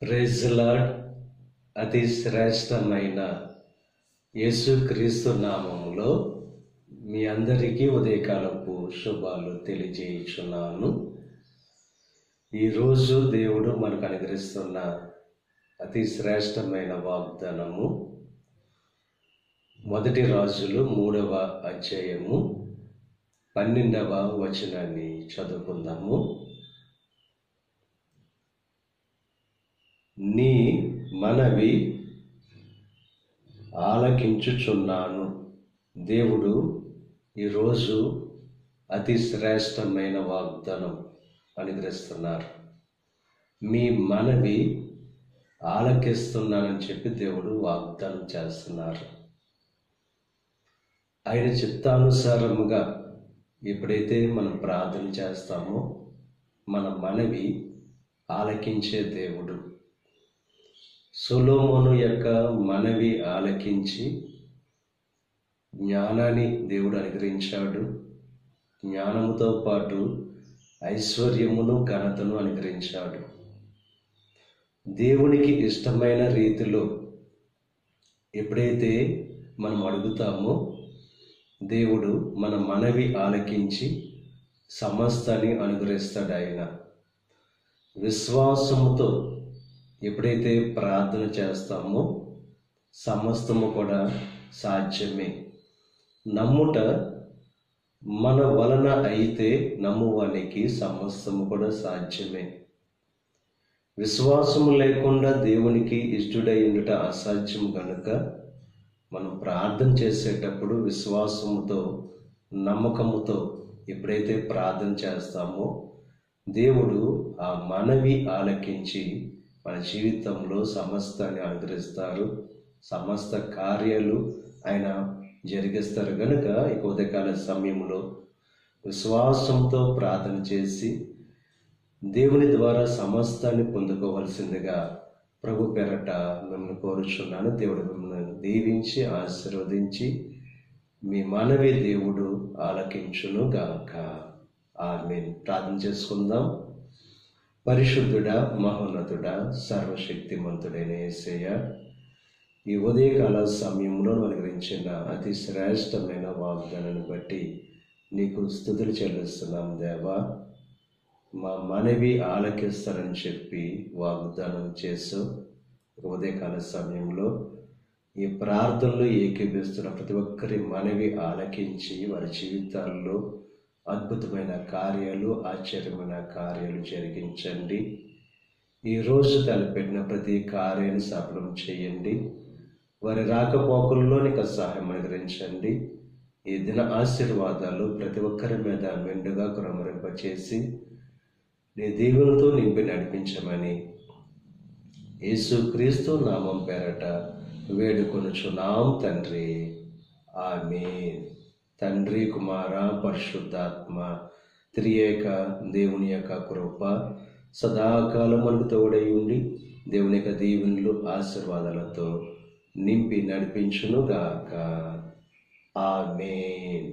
Praise the lord. అతి శ్రేష్టమైన యేసుక్రీస్తు నామములో మీ అందరికీ ఉదయకాలపు శుభాలు తెలియజేయుచున్నాను. ఈరోజు దేవుడు మనకు అనుగ్రహిస్తున్న అతి శ్రేష్టమైన వాగ్దానము మొదటి రాజులు 3వ అధ్యాయము 12వ వచనాన్ని చదువుకుందాము. నీ మనవి ఆలకించుచున్నాను. దేవుడు ఈరోజు అతి శ్రేష్టమైన వాగ్దానం అనుగ్రహిస్తున్నారు. మీ మనవి ఆలకిస్తున్నానని చెప్పి దేవుడు వాగ్దానం చేస్తున్నారు. ఆయన చిత్తానుసారముగా ఎప్పుడైతే మనం ప్రార్థన చేస్తామో మన మనవి ఆలకించే దేవుడు. సొలొమోను యొక్క మనవి ఆలకించి జ్ఞానాన్ని దేవుడు అనుగ్రహించాడు. జ్ఞానముతో పాటు ఐశ్వర్యమును ఘనతను అనుగ్రహించాడు. దేవునికి ఇష్టమైన రీతిలో ఎప్పుడైతే మనం అడుగుతామో దేవుడు మన మనవి ఆలకించి సమస్తాన్ని అనుగ్రహిస్తాడు. ఆయన విశ్వాసముతో ఎప్పుడైతే ప్రార్థన చేస్తామో సమస్తము కూడా సాధ్యమే. నమ్ముట మన వలన అయితే నమ్మువానికి సమస్తము కూడా సాధ్యమే. విశ్వాసము లేకుండా దేవునికి ఇష్టడై ఉండుట అసాధ్యం కనుక మనం ప్రార్థన చేసేటప్పుడు విశ్వాసముతో నమ్మకముతో ఎప్పుడైతే ప్రార్థన చేస్తామో దేవుడు ఆ మనవి ఆలకించి మన జీవితంలో సమస్తాన్ని అనుగ్రహిస్తారు. సమస్త కార్యాలు ఆయన జరిగిస్తారు కనుక ఈ ఉదయకాల సమయంలో విశ్వాసంతో ప్రార్థన చేసి దేవుని ద్వారా సమస్తాన్ని పొందుకోవలసిందిగా ప్రభు పేరట మిమ్మల్ని కోరుచున్నాను. దేవుడు మిమ్మల్ని దీవించి ఆశీర్వదించి మీ మనవి దేవుడు ఆలకించును గాక. ఆమేన్. ప్రార్థన చేసుకుందాం. పరిశుద్ధుడా, మహోన్నతుడా, సర్వశక్తిమంతుడైన యేసయ్య, ఈ ఉదయకాల సమయంలో అనుగ్రహించిన అతి శ్రేష్టమైన వాగ్దానాన్ని బట్టి నీకు స్తుతులు చెల్లిస్తున్నాం దేవా. మా మనవి ఆలకిస్తారని చెప్పి వాగ్దానం చేస్తూ ఉదయకాల సమయంలో ఈ ప్రార్థనలు ఏకీభిస్తున్న ప్రతి ఒక్కరి మనవి ఆలకించి వారి జీవితాల్లో అద్భుతమైన కార్యాలు, ఆశ్చర్యమైన కార్యాలు జరిగించండి. ఈరోజు తలపెట్టిన ప్రతి కార్యాన్ని సఫలం చేయండి. వారి రాకపోకల్లో నీకు సహాయం అనుగ్రహించండి. ఈ దిన ఆశీర్వాదాలు ప్రతి ఒక్కరి మీద మెండుగా కురమరింపచేసి నీ దీవులతో నింపి నడిపించమని యేసుక్రీస్తు నామం పేరట వేడుకొనుచున్నాం తండ్రి. ఆమేన్. తండ్రి, కుమార, పరిశుద్ధాత్మ త్రియేక దేవుని యొక్క కృప సదాకాలం మనకు తోడై ఉండి దేవుని యొక్క దీవెనలు ఆశీర్వాదాలతో నింపి నడిపించును గాక. ఆమేన్.